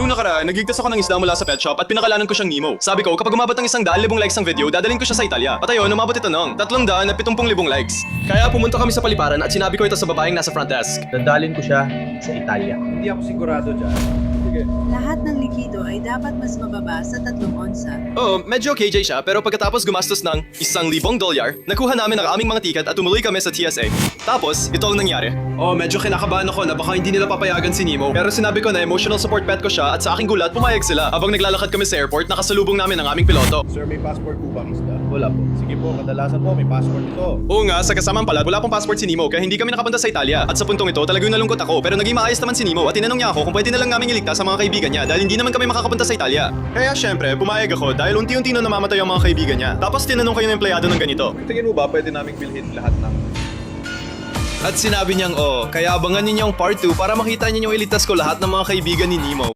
Nung nakaraan, nagigtas ako ng isda mula sa pet shop at pinakalanan ko siyang Nemo. Sabi ko, kapag umabot ng 100,000 likes ang video, dadalhin ko siya sa Italia. At ayun, umabot ito ng 370,000 likes. Kaya pumunta kami sa paliparan at sinabi ko ito sa babaeng nasa front desk. Dadalhin ko siya sa Italia. Hindi ako sigurado dyan. Sige. Lahat ng likido ay dapat mas mababa sa 3 onsa. Oo, medyo KJ siya pero pagkatapos gumastos ng $1,000, nakuha namin ang aming mga tiket at tumuloy kami sa TSA. Tapos, ito ang nangyari. Oh, medyo kinakabahan ako na baka hindi nila papayagan si Nemo. Pero sinabi ko na emotional support pet ko siya at sa aking gulat pumayag sila. Habang naglalakad kami sa airport, nakasalubong namin ang aming piloto. Sir, may passport po bang isda? Wala po. Sige po, kadalasan po may passport ito. Oo nga, sa kasamang pala, wala pong passport si Nemo kaya hindi kami nakapunta sa Italia. At sa puntong ito, talagang nalungkot ako pero naging maayos naman si Nemo at tinanong niya ako kung pwede na lang namin iligtas sa mga kaibigan niya dahil hindi naman kami makakapunta sa Italia. Kaya syempre, pumayag ako dahil unti-unti na namamatay ang mga kaibigan niya. Tapos tinanong kayo ng empleyado ng ganito. Tingin mo ba pwede naming bilhin lahat ng... At sinabi niyang kaya abangan niyo yung part 2 para makita niyo yung iligtas ko lahat ng mga kaibigan ni Nemo.